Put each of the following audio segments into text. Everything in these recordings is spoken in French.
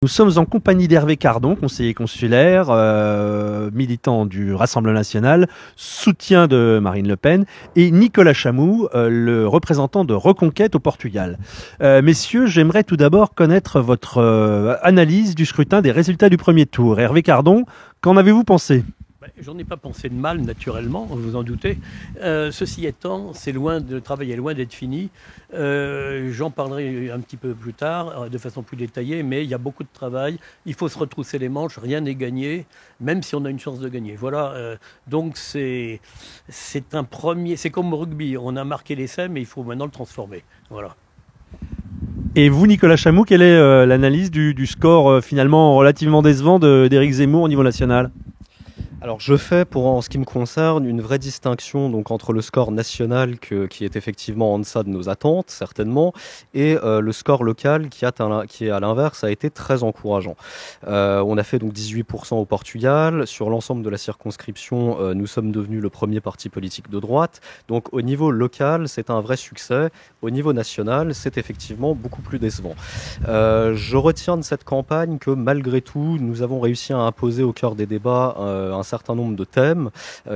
Nous sommes en compagnie d'Hervé Cardon, conseiller consulaire, militant du Rassemblement national, soutien de Marine Le Pen, et Nicolas Chamou, le représentant de Reconquête au Portugal. Messieurs, j'aimerais tout d'abord connaître votre analyse du scrutin des résultats du premier tour. Hervé Cardon, qu'en avez-vous pensé ? J'en ai pas pensé de mal, naturellement, vous vous en doutez. Ceci étant, le travail est loin d'être fini. J'en parlerai un petit peu plus tard, de façon plus détaillée, mais il y a beaucoup de travail. Il faut se retrousser les manches, rien n'est gagné, même si on a une chance de gagner. Voilà, donc c'est un premier... C'est comme au rugby, on a marqué l'essai, mais il faut maintenant le transformer. Voilà. Et vous, Nicolas Chamou, quelle est l'analyse du score finalement relativement décevant d'Éric Zemmour au niveau national ? Alors je fais, en ce qui me concerne, une vraie distinction donc entre le score national qui est effectivement en deçà de nos attentes, certainement, et le score local qui est à l'inverse a été très encourageant. On a fait donc 18% au Portugal. Sur l'ensemble de la circonscription, nous sommes devenus le premier parti politique de droite. Donc au niveau local, c'est un vrai succès. Au niveau national, c'est effectivement beaucoup plus décevant. Je retiens de cette campagne que malgré tout, nous avons réussi à imposer au cœur des débats un certain nombre de thèmes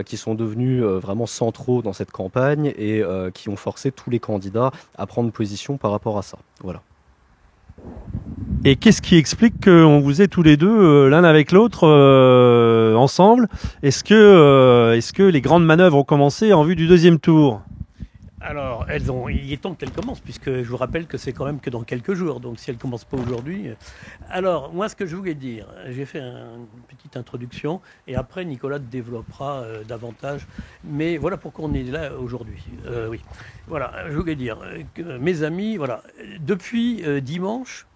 qui sont devenus vraiment centraux dans cette campagne et qui ont forcé tous les candidats à prendre position par rapport à ça. Voilà. Et qu'est-ce qui explique qu'on vous ait tous les deux l'un avec l'autre ensemble ? Est-ce que les grandes manœuvres ont commencé en vue du deuxième tour ? Alors, il est temps qu'elles commencent, puisque je vous rappelle que c'est quand même que dans quelques jours, donc si elles ne commencent pas aujourd'hui... Alors, moi, ce que je voulais dire, j'ai fait une petite introduction, et après, Nicolas développera davantage, mais voilà pourquoi on est là aujourd'hui. Oui, voilà, je voulais dire que, mes amis, voilà, depuis dimanche,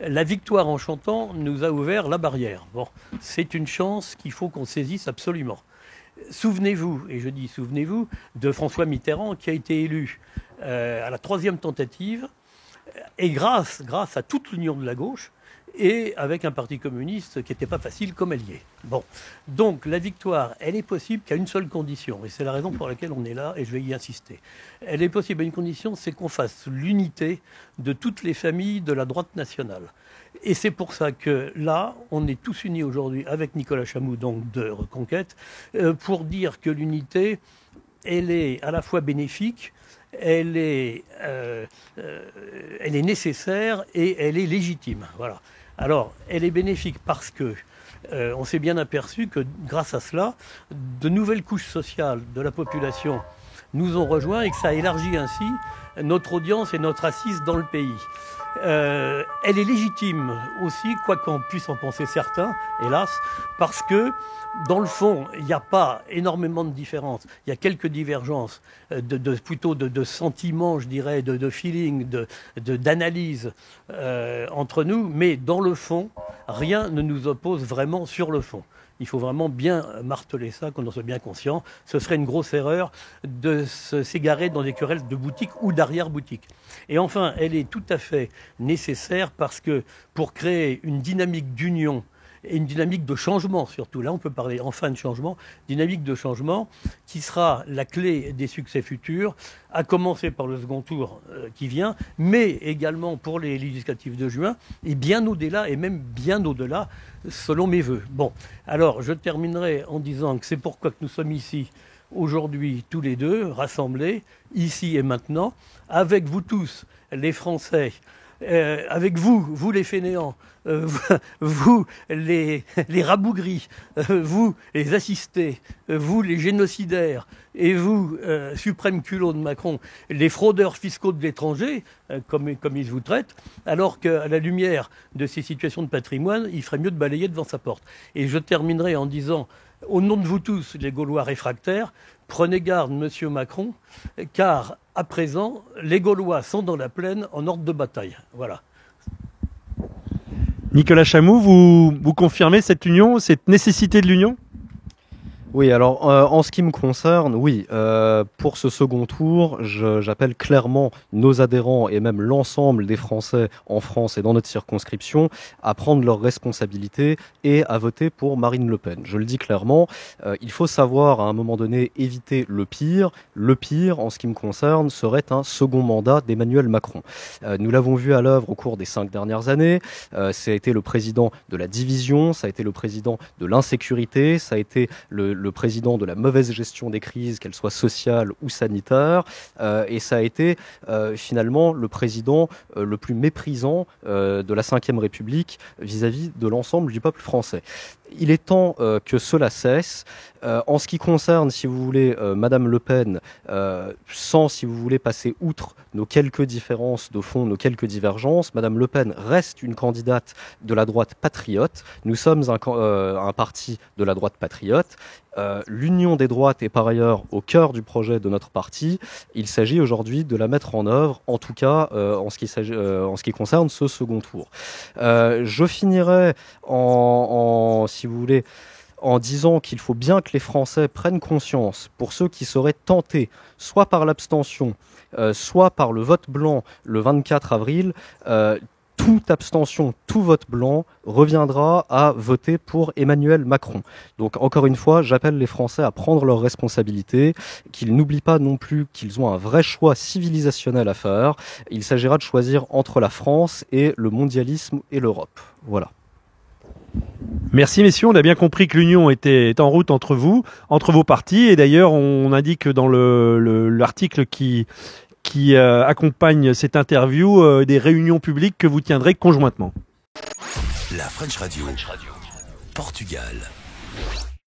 la victoire en chantant nous a ouvert la barrière. Bon, c'est une chance qu'il faut qu'on saisisse absolument. Souvenez-vous, et je dis souvenez-vous, de François Mitterrand qui a été élu à la 3e tentative, et grâce à toute l'union de la gauche, et avec un parti communiste qui n'était pas facile comme allié. Bon, donc la victoire, elle est possible qu'à une seule condition, et c'est la raison pour laquelle on est là, et je vais y insister. Elle est possible à une condition, c'est qu'on fasse l'unité de toutes les familles de la droite nationale. Et c'est pour ça que là, on est tous unis aujourd'hui avec Nicolas Chamou, donc de Reconquête, pour dire que l'unité, elle est à la fois bénéfique, elle est nécessaire et elle est légitime. Voilà. Alors, elle est bénéfique parce que on s'est bien aperçu que grâce à cela, de nouvelles couches sociales de la population nous ont rejoints et que ça élargit ainsi notre audience et notre assise dans le pays. Elle est légitime aussi, quoi qu'on puisse en penser certains, hélas, parce que dans le fond, il n'y a pas énormément de différences. Il y a quelques divergences, plutôt de sentiments, je dirais, de feeling, d'analyse entre nous, mais dans le fond, rien ne nous oppose vraiment sur le fond. Il faut vraiment bien marteler ça, qu'on en soit bien conscient. Ce serait une grosse erreur de s'égarer dans des querelles de boutique ou d'arrière-boutique. Et enfin, elle est tout à fait nécessaire parce que pour créer une dynamique d'union et une dynamique de changement surtout, là on peut parler enfin de changement, dynamique de changement qui sera la clé des succès futurs, à commencer par le second tour qui vient, mais également pour les législatives de juin, et bien au-delà, et même bien au-delà, selon mes voeux. Bon, alors je terminerai en disant que c'est pourquoi que nous sommes ici aujourd'hui tous les deux, rassemblés, ici et maintenant, avec vous tous, les Français, avec vous les fainéants, vous les rabougris, vous les assistés, vous les génocidaires, et vous, suprême culot de Macron, les fraudeurs fiscaux de l'étranger, comme ils vous traitent, alors qu'à la lumière de ces situations de patrimoine, il ferait mieux de balayer devant sa porte. Et je terminerai en disant, au nom de vous tous, les Gaulois réfractaires, prenez garde, monsieur Macron, car à présent, les Gaulois sont dans la plaine en ordre de bataille. Voilà. Nicolas Chamou, vous confirmez cette union, cette nécessité de l'union ? Oui, alors en ce qui me concerne, oui, pour ce second tour, j'appelle clairement nos adhérents et même l'ensemble des Français en France et dans notre circonscription à prendre leurs responsabilités et à voter pour Marine Le Pen. Je le dis clairement, il faut savoir à un moment donné éviter le pire. Le pire, en ce qui me concerne, serait un second mandat d'Emmanuel Macron. Nous l'avons vu à l'œuvre au cours des 5 dernières années. Ça a été le président de la division, ça a été le président de l'insécurité, ça a été le président de la mauvaise gestion des crises, qu'elles soient sociales ou sanitaires, et ça a été finalement le président le plus méprisant de la Ve République vis-à-vis de l'ensemble du peuple français. Il est temps que cela cesse. En ce qui concerne, si vous voulez, Madame Le Pen, sans, si vous voulez, passer outre nos quelques différences de fond, nos quelques divergences, Madame Le Pen reste une candidate de la droite patriote. Nous sommes un parti de la droite patriote. L'union des droites est par ailleurs au cœur du projet de notre parti. Il s'agit aujourd'hui de la mettre en œuvre, en tout cas en ce qui concerne ce second tour. Je finirai si vous voulez, en disant qu'il faut bien que les Français prennent conscience, pour ceux qui seraient tentés, soit par l'abstention, soit par le vote blanc le 24 avril, toute abstention, tout vote blanc reviendra à voter pour Emmanuel Macron. Donc encore une fois, j'appelle les Français à prendre leurs responsabilités, qu'ils n'oublient pas non plus qu'ils ont un vrai choix civilisationnel à faire. Il s'agira de choisir entre la France et le mondialisme et l'Europe. Voilà. Merci messieurs, on a bien compris que l'union était en route entre vous, entre vos partis, et d'ailleurs on indique dans l'article qui accompagne cette interview des réunions publiques que vous tiendrez conjointement. La French Radio, Portugal.